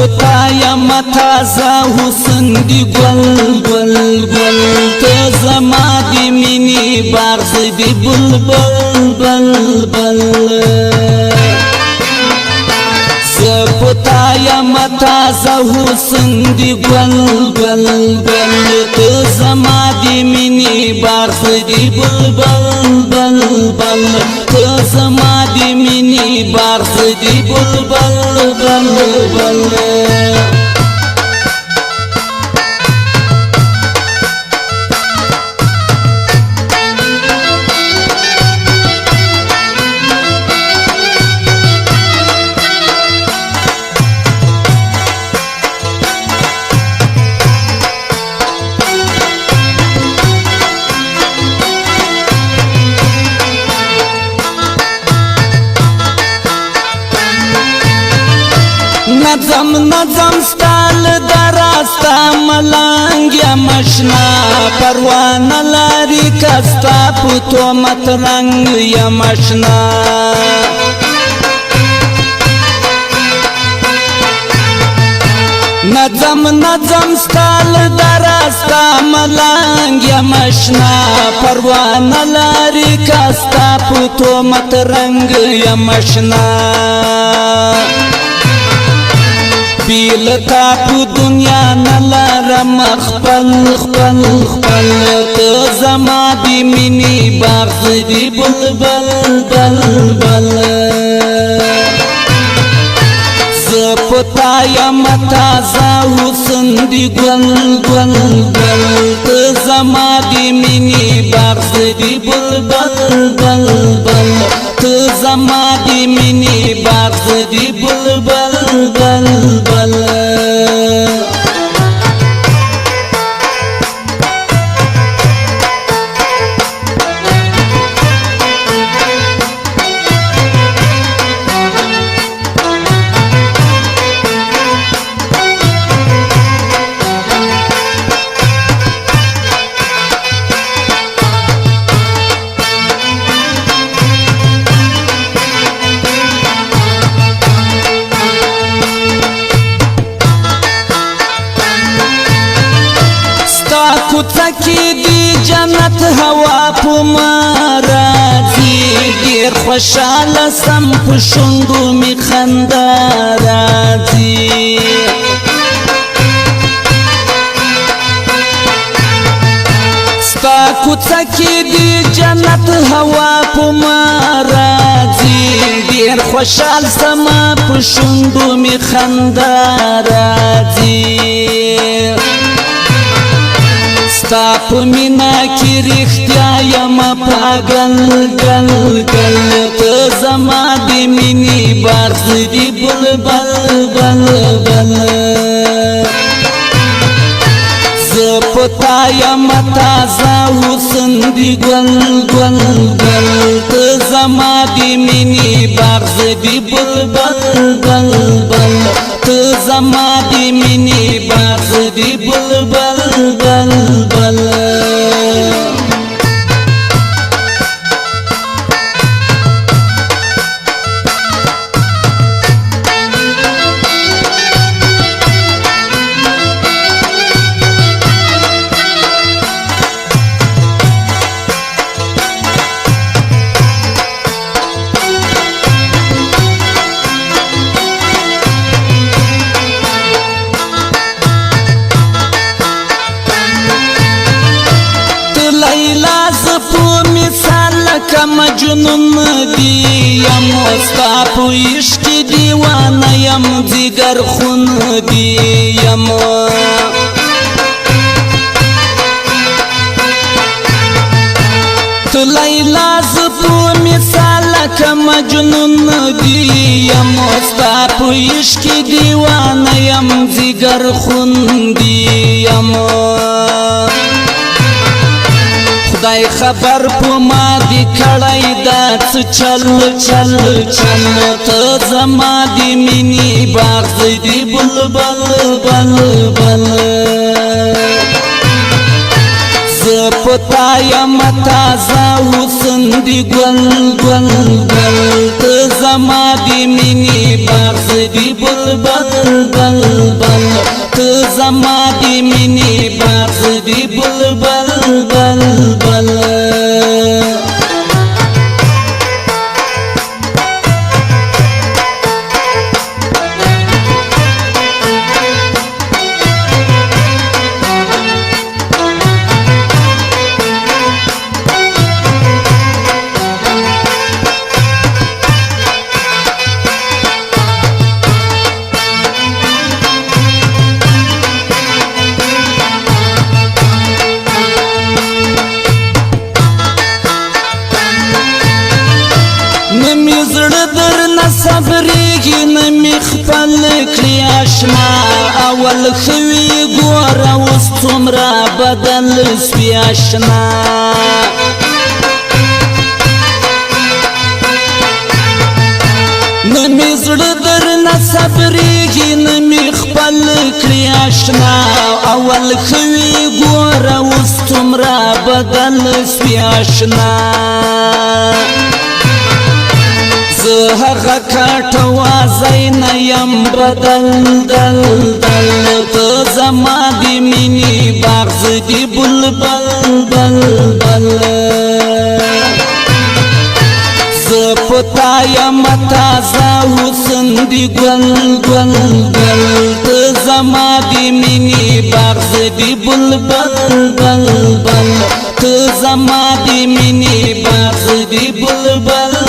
پتا یم تازه حسن دی گل گل گل ته زما دی مینی باغ دی بلبل بل بل پتا یم تازه حسن دی گل گل گل ته زما دی مینی باغ دی بلبل بل بل ته زما دی مینی باغ دی بلبل بل بل نظم نظم ستال دراستا ملنگ یا مشنا پروان لاری کستا پتو مترنگ یا مشنا نظم نظم ستال دراستا ملنگ یا مشنا پروان لاری کستا پتو مترنگ یا مشنا بیلتا پو دنیا نلارم خپل خپل خپل ته زما دی مینی باغ دی بلبل بل بل زپتا یم تازه حسن دی گل گل گل ته زما دی مینی باغ دی بلبل بل بل ته زما دی مینی باغ دی بلبل بل بل کوڅکی دی جنت هوا په مارازی ډیر خوشاله سم په شونډو می خندا راځي ستا کوڅکی دی جنت هوا په مارازی ډیر خوشال سم په شونډو می خندا راځي ستا په مینا کې رښتیا یم پاگل گل گل ته زما دی مینی باغ دی بلبل بل بل زپتا یم تازه حسن دی گل گل گل ته زما دی مینی باغ دی بلبل بل بل ته زما دی مینی باغ دی بلبل بل بل که مجنون دی یم ستا په عشق دیوانه یم جگر خون دی یم تو لیلا ز په مثال که مجنون دی یم ستا په عشق دیوانه یم جگر خون دی یم خدای خبر په ما دی کړی دا څه چل چل چل ته زما دی مینی باغ دی بلبل بل بل زپتا یم تازه حسن دی گل گل گل ته زما دی مینی باغ دی بلبل بل بل ته زما دی مینی باغ دی بلبل بل بل نمی زړه درنه صبرېږي نمی خپل کړي اشنا اول ښه وي ګوره اوس څومره بدل سوي اشنا نمی زړه درنه صبرېږي نمی خپل کړي اشنا اول ښه وي ګوره اوس څومره بدل سوي اشنا زه هغه کاټه وازی نه یم بدل دل دل ته زما د مینې باغ زه د بلبل بل بل زه په تا یم تازه حسن د ګل ګل ګل ته زما د مینې باغ زه د بلبل بل بل ته زما د مینې باغ زه د بلبل